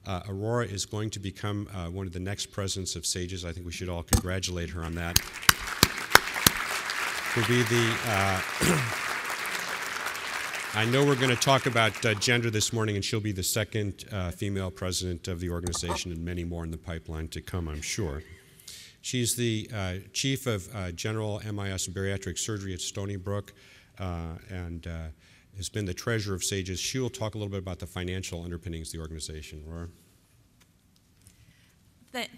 Aurora is going to become one of the next presidents of SAGES. I think we should all congratulate her on that. Will be I know we're going to talk about gender this morning, and she'll be the second female president of the organization, and many more in the pipeline to come, I'm sure. She's the chief of general MIS and bariatric surgery at Stony Brook, and has been the treasurer of SAGES. She will talk a little bit about the financial underpinnings of the organization. Aurora?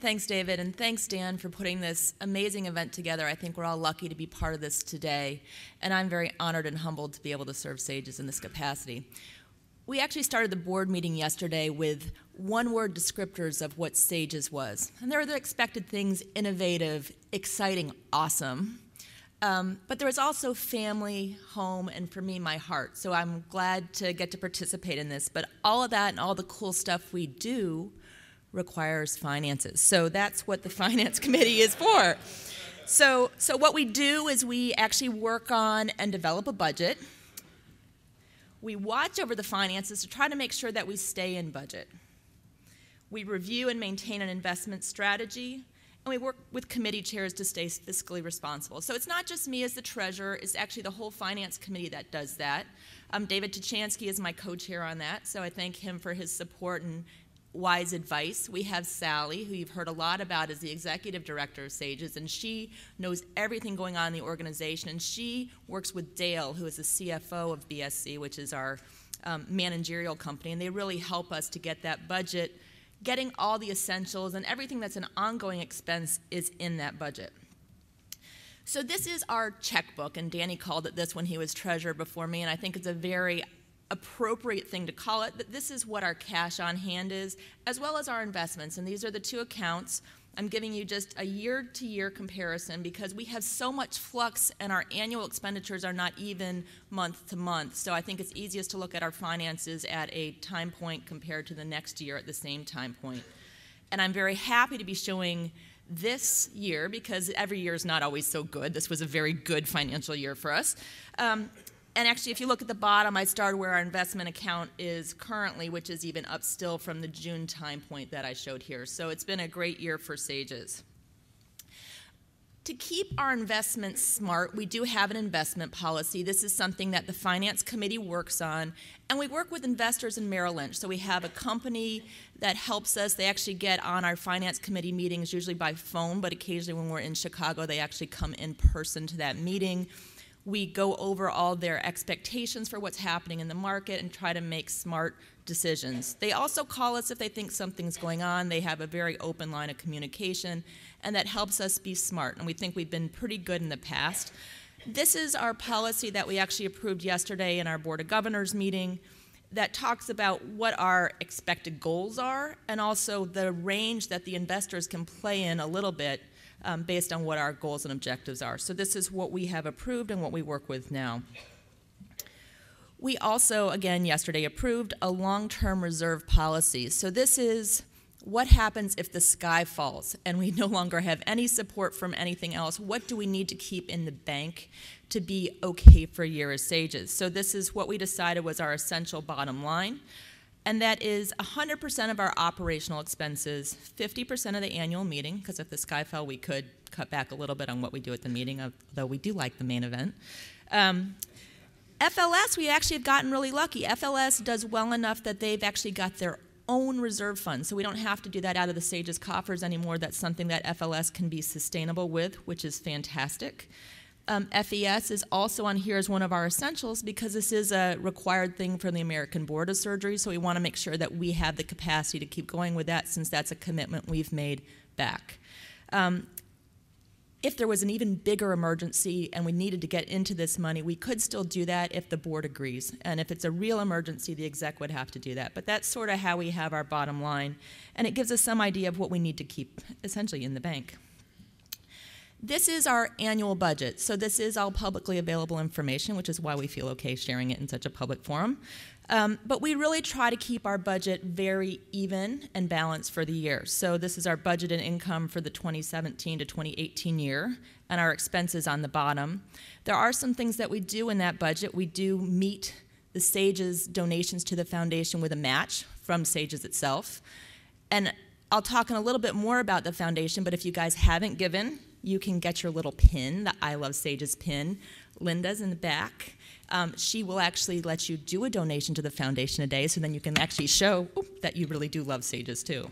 Thanks, David, and thanks, Dan, for putting this amazing event together. I think we're all lucky to be part of this today, and I'm very honored and humbled to be able to serve SAGES in this capacity. We actually started the board meeting yesterday with one-word descriptors of what SAGES was, and there are the expected things: innovative, exciting, awesome. But there was also family, home, and for me, my heart. So I'm glad to get to participate in this. But all of that and all the cool stuff we do requires finances. So that's what the Finance Committee is for. So what we do is we actually work on and develop a budget. We watch over the finances to try to make sure that we stay in budget. We review and maintain an investment strategy, and we work with committee chairs to stay fiscally responsible. So it's not just me as the treasurer, it's actually the whole Finance Committee that does that. David Tuchansky is my co-chair on that, so I thank him for his support and wise advice. We have Sally, who you've heard a lot about as the executive director of SAGES, and she knows everything going on in the organization, and she works with Dale, who is the CFO of BSC, which is our managerial company, and they really help us to get that budget, getting all the essentials, and everything that's an ongoing expense is in that budget. So this is our checkbook, and Danny called it this when he was treasurer before me, and I think it's a very appropriate thing to call it. But this is what our cash on hand is, as well as our investments, and these are the two accounts. I'm giving you just a year-to-year comparison because we have so much flux and our annual expenditures are not even month to month. So I think it's easiest to look at our finances at a time point compared to the next year at the same time point. And I'm very happy to be showing this year because every year is not always so good. This was a very good financial year for us. And actually, if you look at the bottom, I started where our investment account is currently, which is even up still from the June time point that I showed here. So it's been a great year for SAGES. To keep our investments smart, we do have an investment policy. This is something that the Finance Committee works on, and we work with investors in Merrill Lynch. So we have a company that helps us. They actually get on our Finance Committee meetings, usually by phone, but occasionally when we're in Chicago, they actually come in person to that meeting. We go over all their expectations for what's happening in the market and try to make smart decisions. They also call us if they think something's going on. They have a very open line of communication, and that helps us be smart, and we think we've been pretty good in the past. This is our policy that we actually approved yesterday in our Board of Governors meeting that talks about what our expected goals are and also the range that the investors can play in a little bit based on what our goals and objectives are. So this is what we have approved and what we work with now. We also, again, yesterday approved a long-term reserve policy. So this is what happens if the sky falls and we no longer have any support from anything else. What do we need to keep in the bank to be okay for a year as SAGES? So this is what we decided was our essential bottom line. And that is 100% of our operational expenses, 50% of the annual meeting, because if the sky fell, we could cut back a little bit on what we do at the meeting, though we do like the main event. FLS, we actually have gotten really lucky. FLS does well enough that they've actually got their own reserve fund, so we don't have to do that out of the SAGES coffers anymore. That's something that FLS can be sustainable with, which is fantastic. FES is also on here as one of our essentials because this is a required thing for the American Board of Surgery, so we want to make sure that we have the capacity to keep going with that since that's a commitment we've made back. If there was an even bigger emergency and we needed to get into this money, we could still do that if the board agrees. And if it's a real emergency, the exec would have to do that. But that's sort of how we have our bottom line. And it gives us some idea of what we need to keep essentially in the bank. This is our annual budget. So this is all publicly available information, which is why we feel okay sharing it in such a public forum. But we really try to keep our budget very even and balanced for the year. So this is our budget and income for the 2017 to 2018 year, and our expenses on the bottom. There are some things that we do in that budget. We do meet the SAGES donations to the foundation with a match from SAGES itself. And I'll talk in a little bit more about the foundation, but if you guys haven't given, you can get your little pin, the I Love SAGES pin. Linda's in the back. She will actually let you do a donation to the foundation today, so then you can actually show that you really do love SAGES too.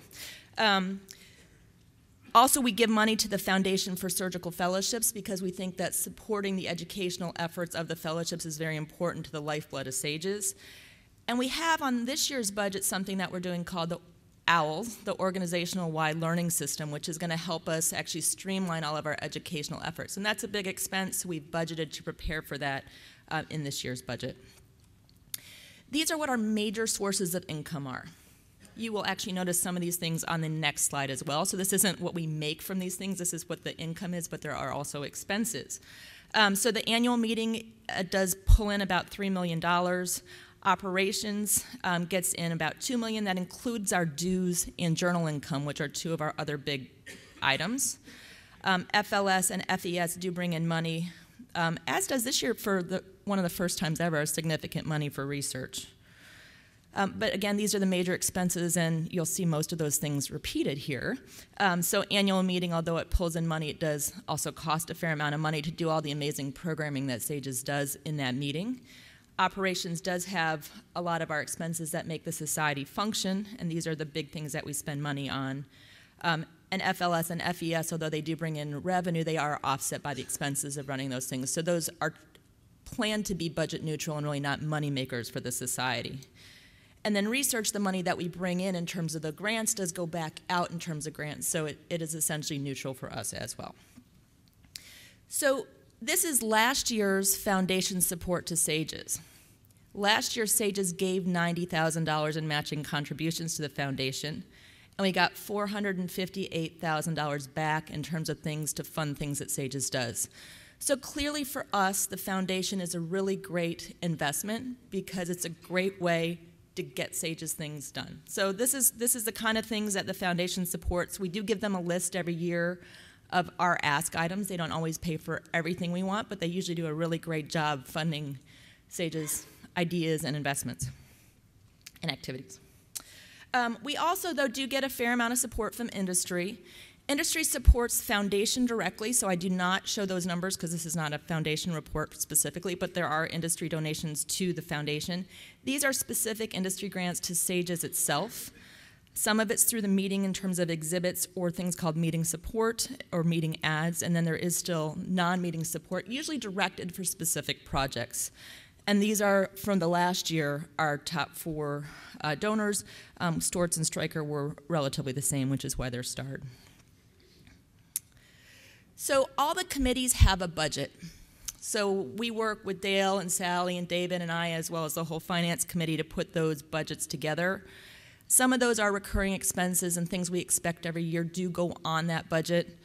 Also, we give money to the Foundation for Surgical Fellowships because we think that supporting the educational efforts of the fellowships is very important to the lifeblood of SAGES. And we have on this year's budget something that we're doing called the OWL, the Organizational Wide Learning System, which is going to help us actually streamline all of our educational efforts. And that's a big expense. We've budgeted to prepare for that in this year's budget. These are what our major sources of income are. You will actually notice some of these things on the next slide as well. So this isn't what we make from these things. This is what the income is, but there are also expenses. So the annual meeting does pull in about $3 million. Operations gets in about $2 million. That includes our dues and journal income, which are two of our other big items. FLS and FES do bring in money, as does this year for one of the first times ever, significant money for research. But again, these are the major expenses, and you'll see most of those things repeated here. So annual meeting, although it pulls in money, it does also cost a fair amount of money to do all the amazing programming that SAGES does in that meeting. Operations does have a lot of our expenses that make the society function, and these are the big things that we spend money on. And FLS and FES, although they do bring in revenue, they are offset by the expenses of running those things. So those are planned to be budget neutral and really not money makers for the society. And then research, the money that we bring in terms of the grants does go back out in terms of grants, so it is essentially neutral for us as well. So this is last year's foundation support to SAGES. Last year, SAGES gave $90,000 in matching contributions to the foundation, and we got $458,000 back in terms of things to fund things that SAGES does. So clearly for us, the foundation is a really great investment because it's a great way to get SAGES things done. So this is the kind of things that the foundation supports. We do give them a list every year of our ask items. They don't always pay for everything we want, but they usually do a really great job funding SAGES ideas and investments and activities. We also, though, do get a fair amount of support from industry. Industry supports foundation directly, so I do not show those numbers because this is not a foundation report specifically, but there are industry donations to the foundation. These are specific industry grants to SAGES itself. Some of it's through the meeting in terms of exhibits or things called meeting support or meeting ads, and then there is still non-meeting support, usually directed for specific projects. And these are, from the last year, our top 4 donors. Storts and Stryker were relatively the same, which is why they're starred. So all the committees have a budget. So we work with Dale and Sally and David and I, as well as the whole finance committee, to put those budgets together. Some of those are recurring expenses and things we expect every year do go on that budget.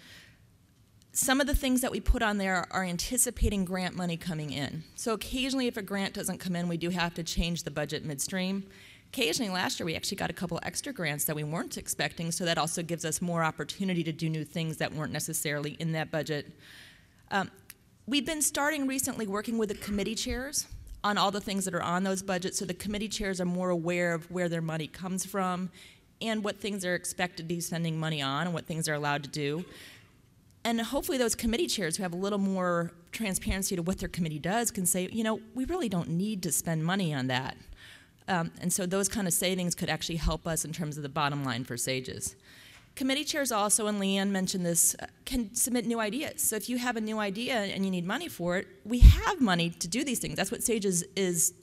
Some of the things that we put on there are anticipating grant money coming in. So occasionally if a grant doesn't come in, we do have to change the budget midstream. Occasionally last year we actually got a couple extra grants that we weren't expecting, so that also gives us more opportunity to do new things that weren't necessarily in that budget. We've been starting recently working with the committee chairs on all the things that are on those budgets, so the committee chairs are more aware of where their money comes from and what things they're expected to be spending money on and what things they're allowed to do. And hopefully those committee chairs who have a little more transparency to what their committee does can say, you know, we really don't need to spend money on that. And so those kind of savings could actually help us in terms of the bottom line for SAGES. Committee chairs also, and Leanne mentioned this, can submit new ideas. So if you have a new idea and you need money for it, we have money to do these things. That's what SAGES is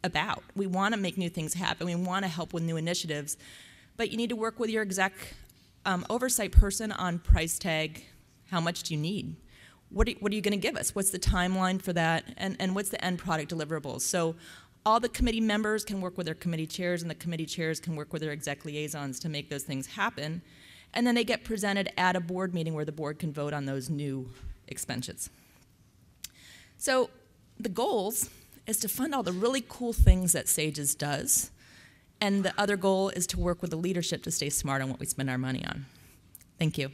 about. We want to make new things happen. We want to help with new initiatives. But you need to work with your exec oversight person on price tag. How much do you need? What are you going to give us? What's the timeline for that? And what's the end product deliverables? So all the committee members can work with their committee chairs, and the committee chairs can work with their exec liaisons to make those things happen. And then they get presented at a board meeting where the board can vote on those new expenses. So the goals is to fund all the really cool things that SAGES does, and the other goal is to work with the leadership to stay smart on what we spend our money on. Thank you.